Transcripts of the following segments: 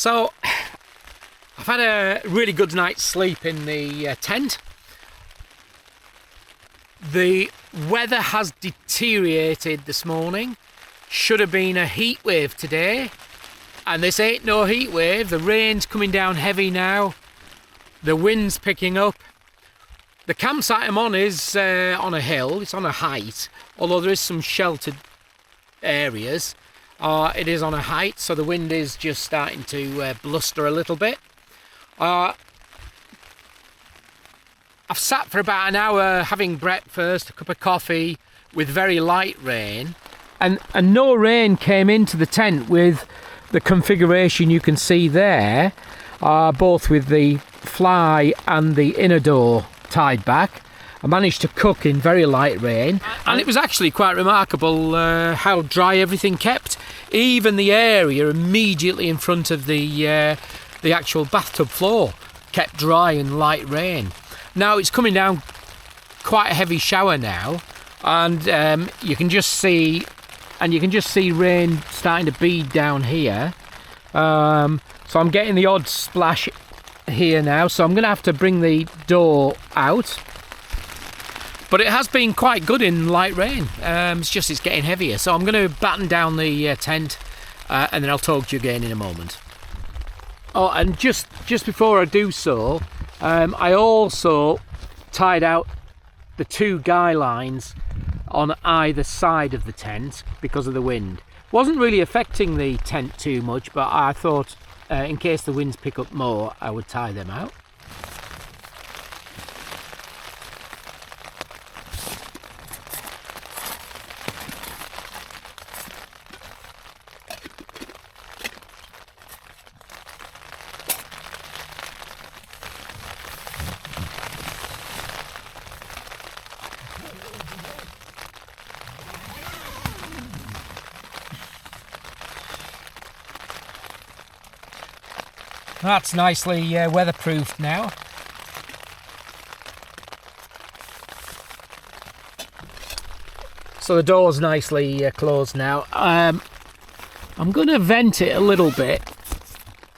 So I've had a really good night's sleep in the tent. The weather has deteriorated this morning. Should have been a heat wave today, and this ain't no heat wave. The rain's coming down heavy now. The wind's picking up. The campsite I'm on is on a hill. It's on a height, although there is some sheltered areas. It is on a height, so the wind is just starting to bluster a little bit. I've sat for about an hour having breakfast, a cup of coffee, with very light rain, and no rain came into the tent with the configuration you can see there, both with the fly and the inner door tied back. I managed to cook in very light rain, and it was actually quite remarkable how dry everything kept. Even the area immediately in front of the actual bathtub floor kept dry in light rain. Now it's coming down quite a heavy shower now, and you can just see rain starting to bead down here. So I'm getting the odd splash here now, so I'm going to have to bring the door out. But it has been quite good in light rain. It's getting heavier. So I'm going to batten down the tent, and then I'll talk to you again in a moment. Oh, and just before I do so, I also tied out the two guy lines on either side of the tent because of the wind. Wasn't really affecting the tent too much, but I thought in case the winds pick up more, I would tie them out. That's nicely weatherproofed now. So the door's nicely closed now. I'm going to vent it a little bit.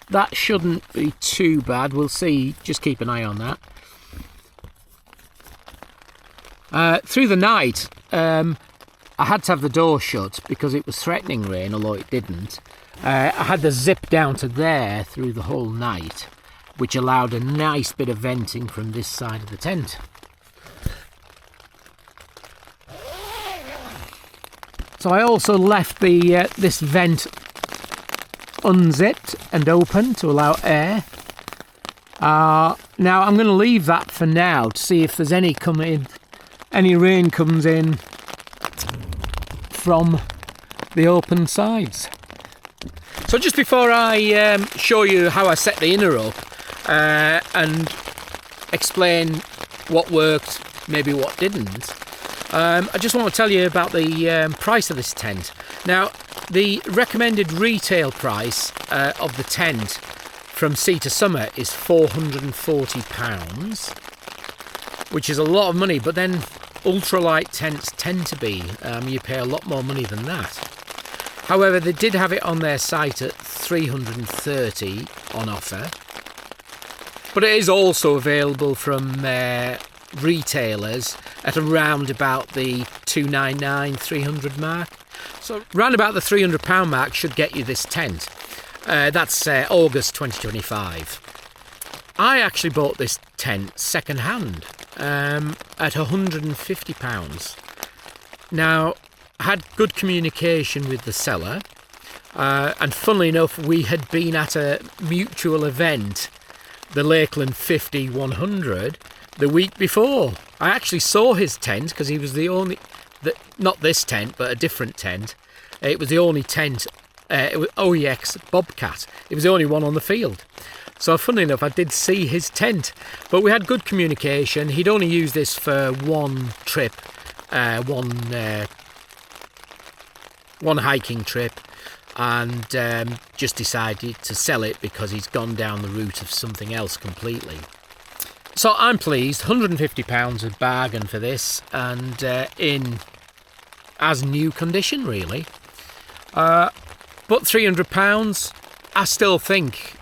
That shouldn't be too bad. We'll see. Just keep an eye on that. Through the night, I had to have the door shut because it was threatening rain, although it didn't. I had the zip down to there through the whole night, which allowed a nice bit of venting from this side of the tent. So I also left the this vent unzipped and open to allow air. Now I'm going to leave that for now to see if there's any rain comes in from the open sides. So just before I show you how I set the inner up and explain what worked, maybe what didn't, I just want to tell you about the price of this tent. Now, the recommended retail price of the tent from sea to summit is £440, which is a lot of money, but then ultralight tents tend to be. You pay a lot more money than that. However, they did have it on their site at $330 on offer, but it is also available from retailers at around about the $299, $300 mark. So round about the £300 mark should get you this tent. That's August 2025. I actually bought this tent second hand at £150. Now, I had good communication with the seller, and funnily enough, we had been at a mutual event, the Lakeland 50-100, the week before. I actually saw his tent because he was the only, not this tent, but a different tent. It was the only tent, it was OEX Bobcat. It was the only one on the field. So funnily enough, I did see his tent, but we had good communication. He'd only used this for one trip, one hiking trip, and just decided to sell it because he's gone down the route of something else completely. So I'm pleased. £150 a bargain for this, and in as new condition really. But £300 I still think,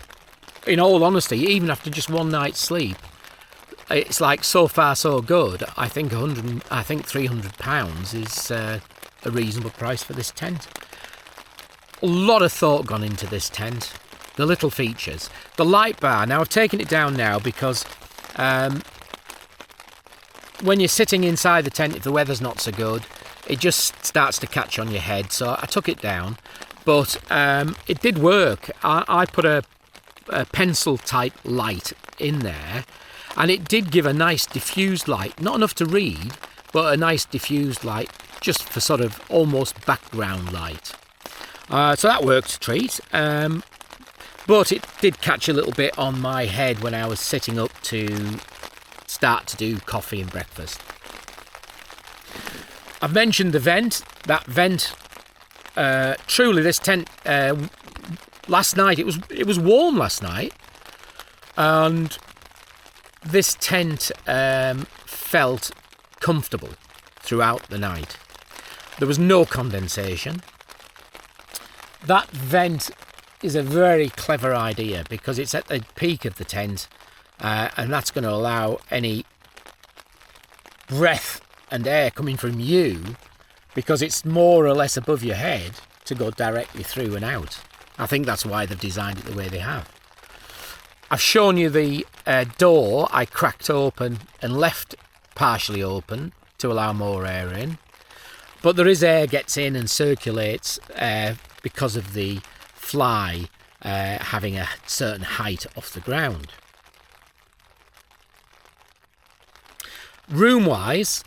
in all honesty, even after just one night's sleep, it's like so far so good. I think £300 is a reasonable price for this tent. A lot of thought gone into this tent. The little features, the light bar. Now I've taken it down now because when you're sitting inside the tent, if the weather's not so good, it just starts to catch on your head. So I took it down, but it did work. I put a pencil type light in there, and it did give a nice diffused light, not enough to read, but a nice diffused light just for sort of almost background light. So that worked a treat, but it did catch a little bit on my head when I was sitting up to start to do coffee and breakfast. I've mentioned the vent. That vent, truly this tent, last night, it was warm last night, and this tent felt comfortable throughout the night. There was no condensation. That vent is a very clever idea because it's at the peak of the tent, and that's going to allow any breath and air coming from you, because it's more or less above your head, to go directly through and out. I think that's why they've designed it the way they have. I've shown you the door I cracked open and left partially open to allow more air in, but there is air gets in and circulates because of the fly having a certain height off the ground. Room wise,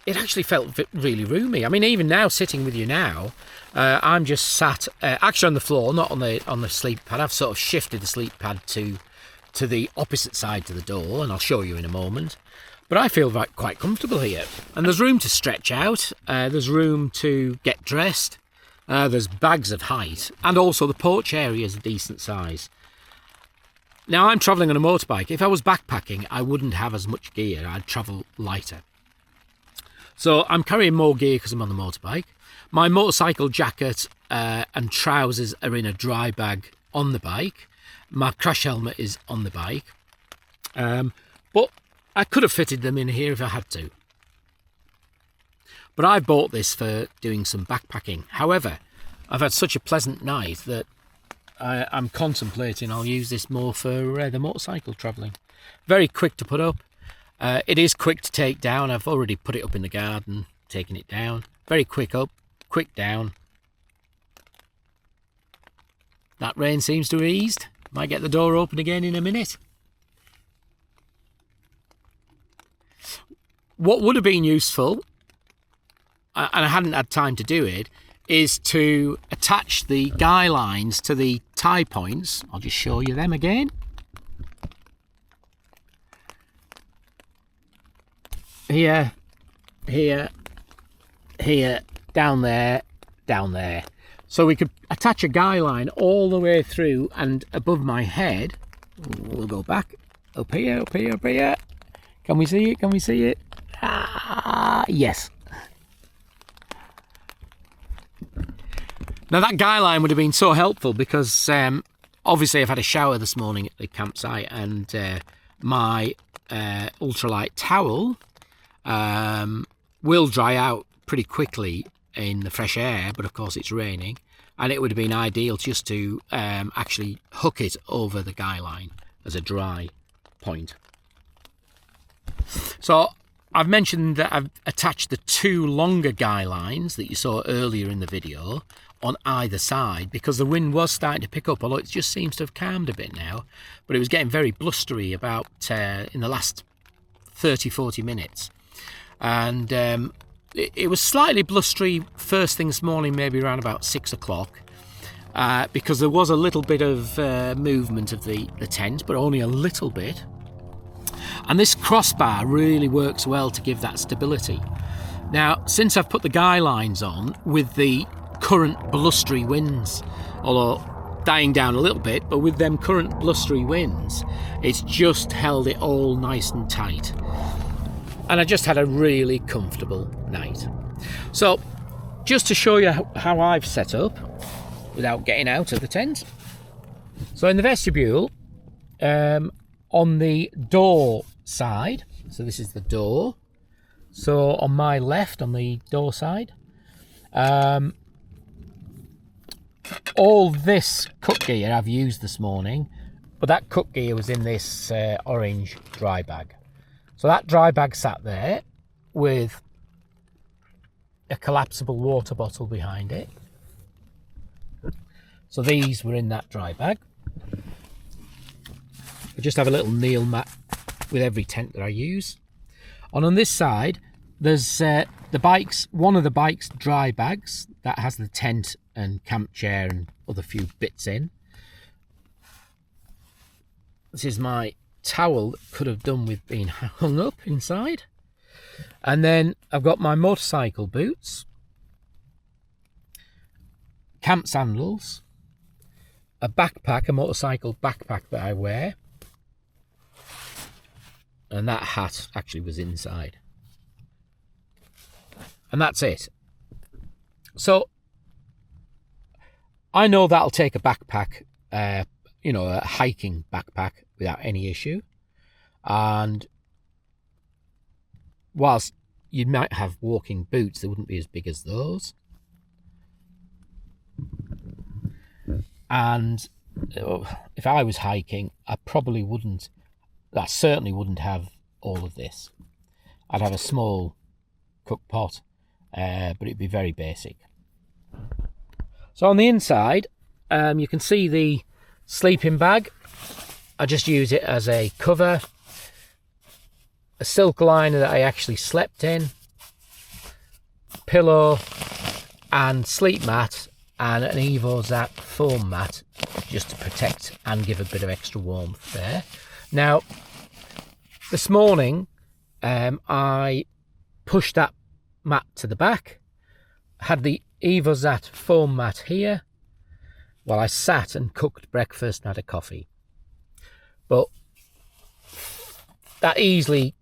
it actually felt really roomy. I mean, even now, sitting with you now, I'm just sat actually on the floor, not on the sleep pad. I've sort of shifted the sleep pad to the opposite side to the door, and I'll show you in a moment. But I feel quite comfortable here, and there's room to stretch out. There's room to get dressed. There's bags of height, and also the porch area is a decent size. Now, I'm travelling on a motorbike. If I was backpacking, I wouldn't have as much gear. I'd travel lighter. So I'm carrying more gear because I'm on the motorbike. My motorcycle jacket and trousers are in a dry bag on the bike. My crash helmet is on the bike. But I could have fitted them in here if I had to. But I bought this for doing some backpacking. However, I've had such a pleasant night that I'm contemplating I'll use this more for the motorcycle travelling. Very quick to put up. It is quick to take down. I've already put it up in the garden, taken it down. Very quick up, quick down. That rain seems to have eased. Might get the door open again in a minute. What would have been useful, and I hadn't had time to do it, is to attach the guy lines to the tie points. I'll just show you them again. Here, here, here, down there, down there. So we could attach a guy line all the way through and above my head. We'll go back up here, up here, up here. Can we see it? Can we see it? Ah, yes. Now that guy line would have been so helpful because obviously I've had a shower this morning at the campsite, and my ultralight towel will dry out pretty quickly in the fresh air, but of course it's raining, and it would have been ideal just to actually hook it over the guy line as a dry point. So I've mentioned that I've attached the two longer guy lines that you saw earlier in the video on either side because the wind was starting to pick up, although it just seems to have calmed a bit now, but it was getting very blustery about in the last 30-40 minutes, and it was slightly blustery first thing this morning, maybe around about 6 o'clock, because there was a little bit of movement of the tent, but only a little bit. And this crossbar really works well to give that stability. Now, since I've put the guy lines on with the current blustery winds, although dying down a little bit, but with them current blustery winds, it's just held it all nice and tight. And I just had a really comfortable night. So, just to show you how I've set up, without getting out of the tent. So in the vestibule, on the door side, so this is the door, so on my left, on the door side, all this cook gear I've used this morning, but that cook gear was in this orange dry bag. So that dry bag sat there with a collapsible water bottle behind it. So these were in that dry bag. I just have a little kneel mat with every tent that I use. And on this side, there's the bike's, one of the bike's dry bags that has the tent and camp chair and other few bits in. This is my towel that could have done with being hung up inside. And then I've got my motorcycle boots, camp sandals, a backpack, a motorcycle backpack that I wear, and that hat actually was inside. And that's it. So I know that'll take a backpack, you know, a hiking backpack without any issue. And whilst you might have walking boots, they wouldn't be as big as those. And if I was hiking, I certainly wouldn't have all of this. I'd have a small cook pot, but it'd be very basic. So on the inside, you can see the sleeping bag. I just use it as a cover, a silk liner that I actually slept in, pillow and sleep mat, and an EvoZat foam mat just to protect and give a bit of extra warmth there. Now, this morning I pushed that mat to the back, had the EvoZat foam mat here while I sat and cooked breakfast and had a coffee. But that easily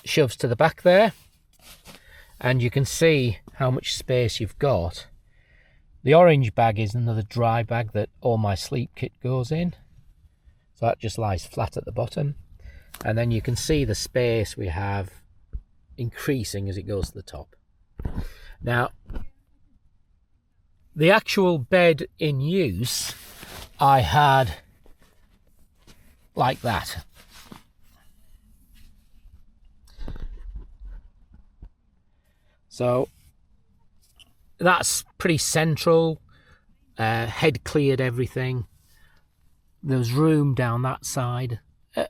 shoves to the back there, and you can see how much space you've got. The orange bag is another dry bag that all my sleep kit goes in, so that just lies flat at the bottom, and then you can see the space we have increasing as it goes to the top. Now, the actual bed in use I had like that. So that's pretty central. Head cleared everything. There's room down that side.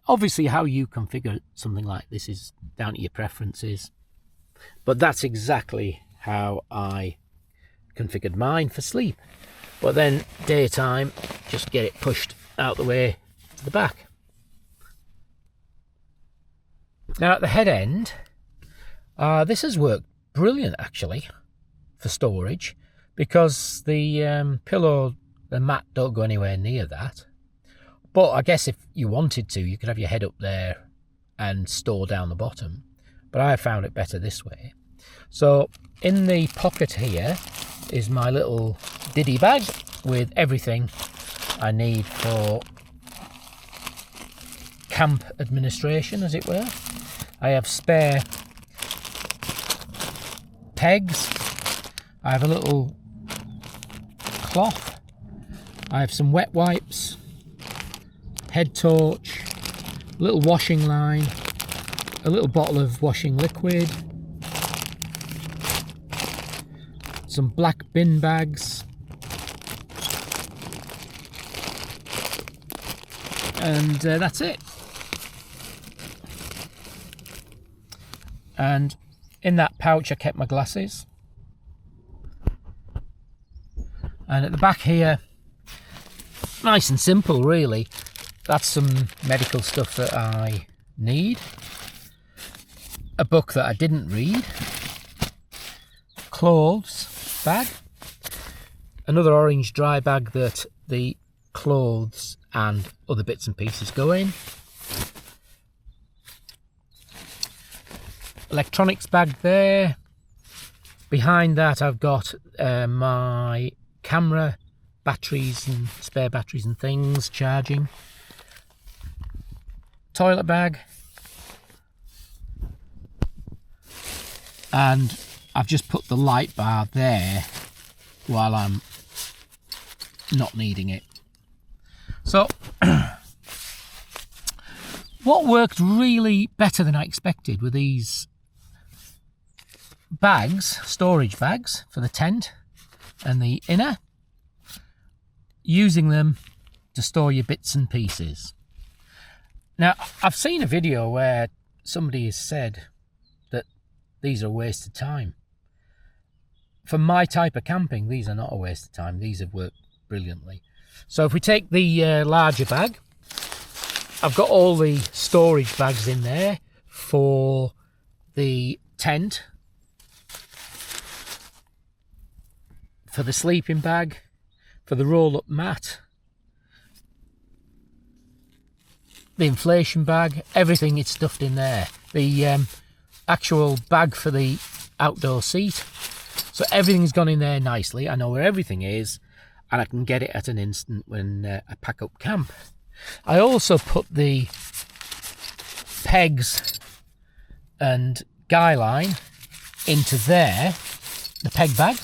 Obviously how you configure something like this is down to your preferences, but that's exactly how I configured mine for sleep. But then daytime, just get it pushed out the way to the back. Now at the head end, this has worked brilliant actually for storage, because the pillow, the mat don't go anywhere near that. But I guess if you wanted to, you could have your head up there and store down the bottom. But I found it better this way. So in the pocket here is my little diddy bag with everything I need for camp administration, as it were. I have spare pegs. I have a little cloth. I have some wet wipes, head torch, a little washing line, a little bottle of washing liquid, some black bin bags, and that's it. And in that pouch I kept my glasses. And at the back here, nice and simple really, that's some medical stuff that I need, a book that I didn't read, clothes bag, another orange dry bag that the clothes and other bits and pieces go in, electronics bag there. Behind that I've got my camera batteries and spare batteries and things, charging. Toilet bag. And I've just put the light bar there while I'm not needing it. So what worked really better than I expected were these bags, storage bags for the tent and the inner, using them to store your bits and pieces. Now, I've seen a video where somebody has said that these are a waste of time. For my type of camping, these are not a waste of time. These have worked brilliantly. So if we take the larger bag, I've got all the storage bags in there for the tent, for the sleeping bag, for the roll-up mat, the inflation bag, everything is stuffed in there. The actual bag for the outdoor seat. So everything's gone in there nicely. I know where everything is, and I can get it at an instant when I pack up camp. I also put the pegs and guy line into there, the peg bag,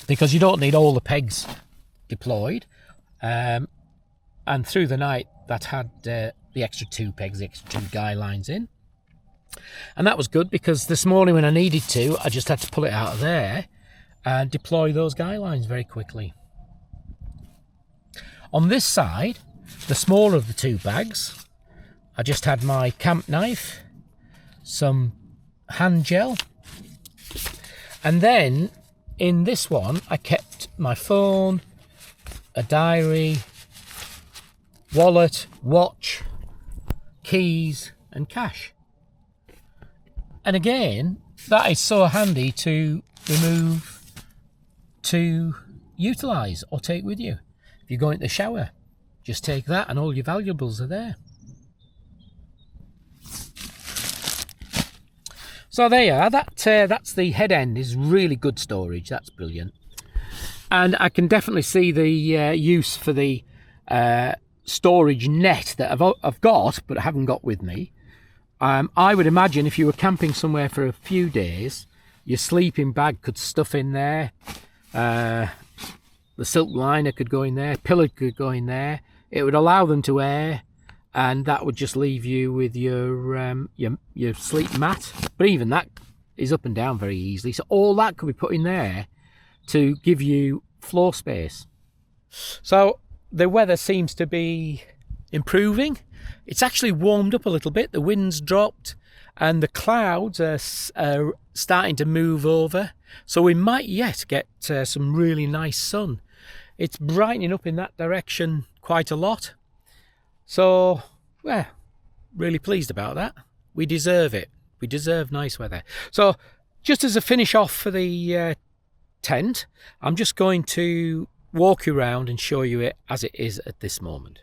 because you don't need all the pegs deployed. And through the night, that had the extra 2 pegs, the extra 2 guy lines in. And that was good, because this morning when I needed to, I just had to pull it out of there and deploy those guy lines very quickly. On this side, the smaller of the 2 bags, I just had my camp knife, some hand gel, and then in this one I kept my phone, a diary, wallet, watch, keys and cash. And again, that is so handy to remove, to utilise or take with you. If you go into the shower, just take that and all your valuables are there. So there you are. That's the head end. Is really good storage. That's brilliant. And I can definitely see the use for the storage net that I've got, but I haven't got with me. I would imagine if you were camping somewhere for a few days, your sleeping bag could stuff in there. The silk liner could go in there. Pillow could go in there. It would allow them to air, and that would just leave you with your sleep mat. But even that is up and down very easily. So all that could be put in there to give you floor space. So the weather seems to be improving. It's actually warmed up a little bit. The wind's dropped and the clouds are starting to move over. So we might yet get some really nice sun. It's brightening up in that direction quite a lot. So, well, really pleased about that. We deserve it. We deserve nice weather. So, just as a finish off for the tent, I'm just going to walk you around and show you it as it is at this moment.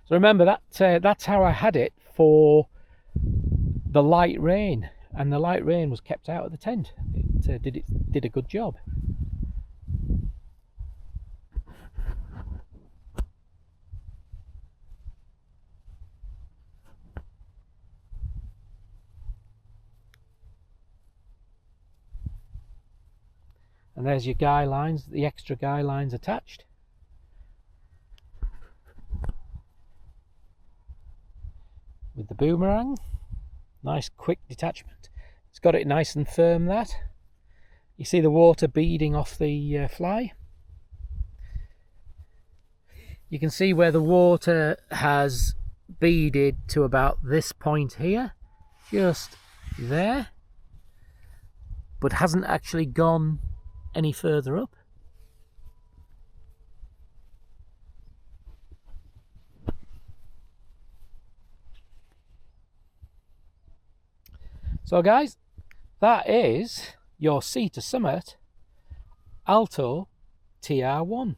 So remember that's how I had it for the light rain, and the light rain was kept out of the tent. It did a good job. And there's your guy lines, the extra guy lines attached. With the boomerang, nice quick detachment. It's got it nice and firm, that. You see the water beading off the fly. You can see where the water has beaded to about this point here, just there, but hasn't actually gone any further up. So guys, that is your Summit Alto TR1.